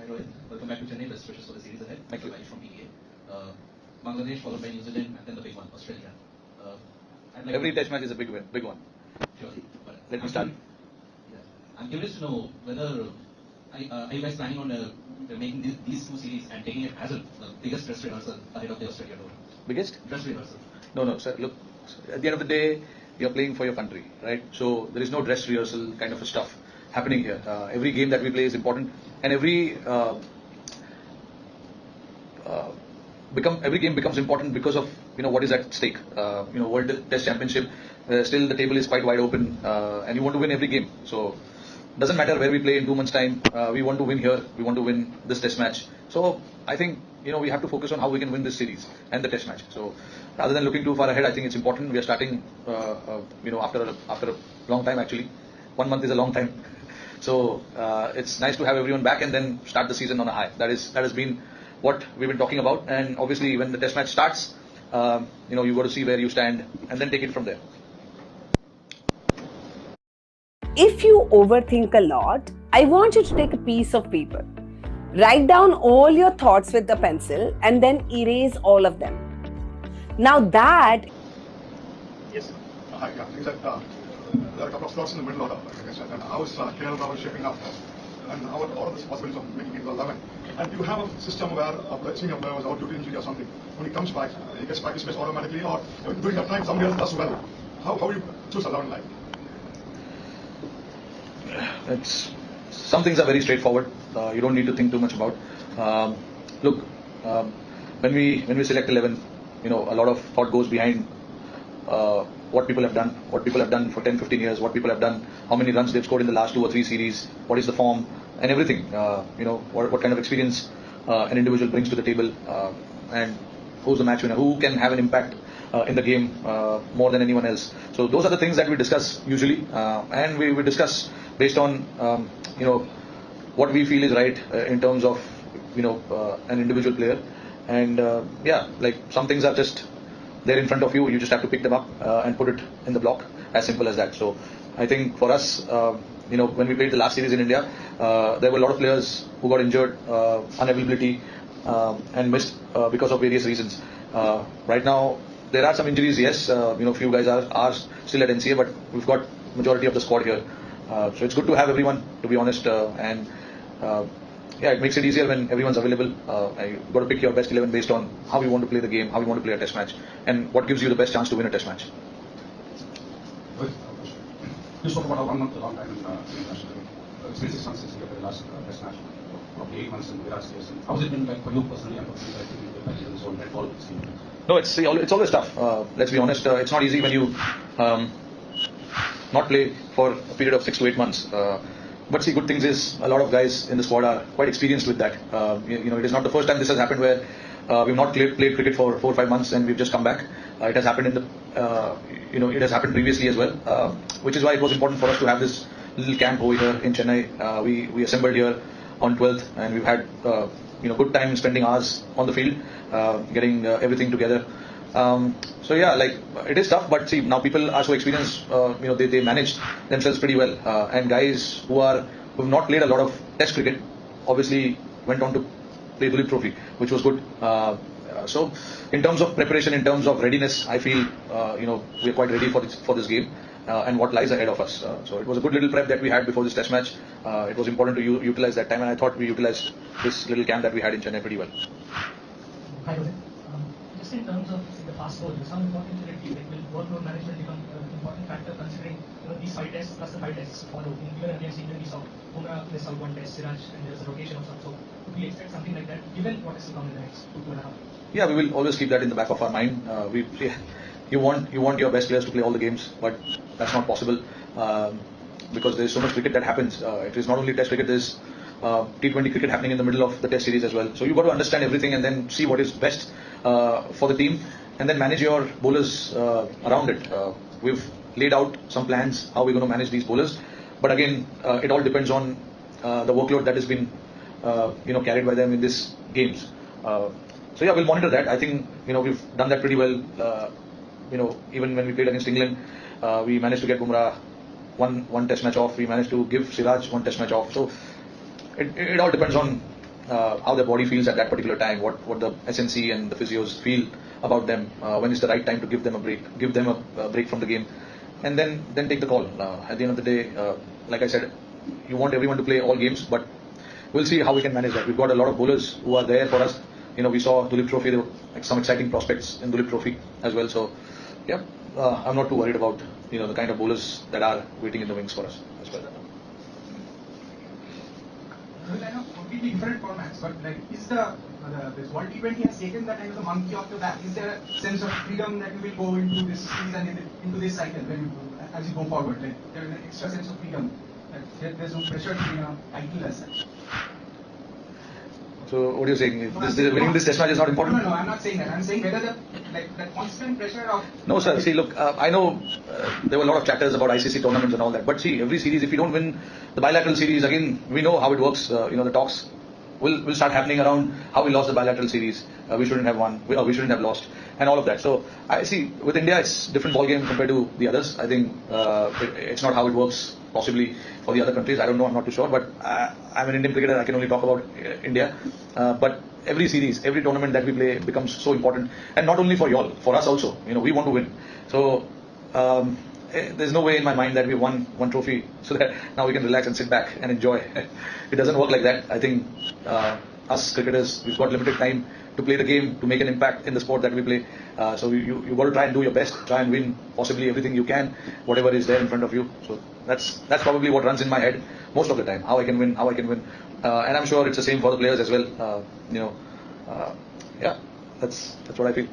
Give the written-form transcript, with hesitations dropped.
Rohit. Welcome back to Chennai. Best wishes for the series ahead. Thank you. From PDA. Bangladesh followed by New Zealand and then the big one, Australia. Every test match is a big win, big one. Sure. Let me start. Yeah. I'm curious to know whether are you guys planning on making these two series and taking it as the biggest dress rehearsal ahead of the Australia tour? Biggest? Dress rehearsal. No, sir. Look, at the end of the day, you're playing for your country, right? So there is no dress rehearsal kind of stuff happening here. Every game that we play is important, and every game becomes important because of what is at stake. World Test Championship. Still, the table is quite wide open, and you want to win every game. So doesn't matter where we play in 2 months' time. We want to win here. We want to win this Test match. So I think we have to focus on how we can win this series and the Test match. So rather than looking too far ahead, I think it's important. We are starting, after a long time actually. 1 month is a long time. So it's nice to have everyone back and then start the season on a high. That has been what we've been talking about. And obviously, when the Test match starts, you got to see where you stand and then take it from there. If you overthink a lot, I want you to take a piece of paper. Write down all your thoughts with a pencil and then erase all of them. Now that... Yes. Hi, yeah. There are a couple of slots in the middle order, and how is Kerala shaping up? And how are all of this possibilities of making it 11? And do you have a system where a senior player was out due to injury or something? When he comes back, he gets practice space automatically, or during that time somebody else does well? How do you choose 11 like? Some things are very straightforward. You don't need to think too much about. Look, when we select 11, a lot of thought goes behind what people have done for 10, 15 years, what people have done, how many runs they've scored in the last 2 or 3 series, what is the form, and everything. What kind of experience an individual brings to the table, and who's the match winner, who can have an impact in the game more than anyone else. So those are the things that we discuss usually, and we discuss based on what we feel is right in terms of an individual player. And like some things are just there in front of you. You just have to pick them up and put it in the block. As simple as that. So I think for us, when we played the last series in India, there were a lot of players who got injured, unavailability, and missed because of various reasons. Right now, there are some injuries, yes. Few guys are still at NCA, but we've got majority of the squad here. So it's good to have everyone, to be honest, and it makes it easier when everyone's available. You've got to pick your best 11 based on how you want to play the game, how you want to play a Test match, and what gives you the best chance to win a Test match. You spoke about a 1 month long time in international. It's been 6 months since you played the last Test match, probably 8 months in Virat Series. How has it been like for you personally and for the zone and all this team? No, it's always tough. Let's be honest. It's not easy when you not play for a period of 6 to 8 months. But see, good things is a lot of guys in the squad are quite experienced with that. It is not the first time this has happened where we've not played cricket for 4 or 5 months and we've just come back. It has happened it has happened previously as well, which is why it was important for us to have this little camp over here in Chennai. We assembled here on 12th and we've had good time spending hours on the field, getting everything together. It is tough, but see, now people are so experienced, they manage themselves pretty well. And guys who have not played a lot of Test cricket, obviously went on to play Duleep Trophy, which was good. So in terms of preparation, in terms of readiness, I feel, we're quite ready for this game and what lies ahead of us. So it was a good little prep that we had before this Test match. It was important to utilize that time, and I thought we utilized this little camp that we had in Chennai pretty well. Hi, Rohit. Just in terms of the fast bowlers, how important will it be? Will workload management become an important factor considering these 5 tests plus the 5 tests follow? Even against England, we saw Bumrah miss out 1 test, Siraj, and there's a rotation of some sort. Could we expect something like that, given what is to come in the next 2.5 years? Yeah, we will always keep that in the back of our mind. You want your best players to play all the games, but that's not possible because there's so much cricket that happens. It is not only Test cricket, there's T20 cricket happening in the middle of the Test series as well. So you've got to understand everything and then see what is best for the team and then manage your bowlers around it. We've laid out some plans how we're going to manage these bowlers, but again, it all depends on the workload that has been carried by them in these games. We'll monitor that. I think we've done that pretty well. Even when we played against England, we managed to get Bumrah one Test match off. We managed to give Siraj 1 Test match off. So it all depends on how their body feels at that particular time, what the SNC and the physios feel about them, when is the right time to give them a break from the game, and then take the call. At the end of the day, like I said, you want everyone to play all games, but we'll see how we can manage that. We've got a lot of bowlers who are there for us. We saw Dulip Trophy, there were some exciting prospects in Dulip Trophy as well. So, yeah, I'm not too worried about the kind of bowlers that are waiting in the wings for us as well. Well, I know completely different formats, but like, is this World T20 has taken that kind of the monkey off the back? Is there a sense of freedom that you will go into this series and into this cycle as you go forward? Like, there is an extra sense of freedom. There's no pressure to win a title as such. So what are you saying? Winning this test match is not important? No, I'm not saying that. I'm saying whether the constant pressure of... No, sir. See, look, I know there were a lot of chatters about ICC tournaments and all that. But see, every series, if you don't win the bilateral series, again, we know how it works. The talks will start happening around how we lost the bilateral series. We shouldn't have won. We shouldn't have lost. And all of that. So, I see, with India, it's different ball game compared to the others. I think it's not how it works possibly for the other countries. I don't know. I'm not too sure. But I'm an Indian cricketer. I can only talk about India. But every series, every tournament that we play becomes so important. And not only for y'all, for us also. We want to win. So, there's no way in my mind that we won one trophy so that now we can relax and sit back and enjoy. It doesn't work like that. I think us cricketers, we've got limited time to play the game, to make an impact in the sport that we play. So you got to try and do your best, try and win possibly everything you can, whatever is there in front of you. So that's probably what runs in my head most of the time. How I can win. And I'm sure it's the same for the players as well. Yeah, that's what I feel.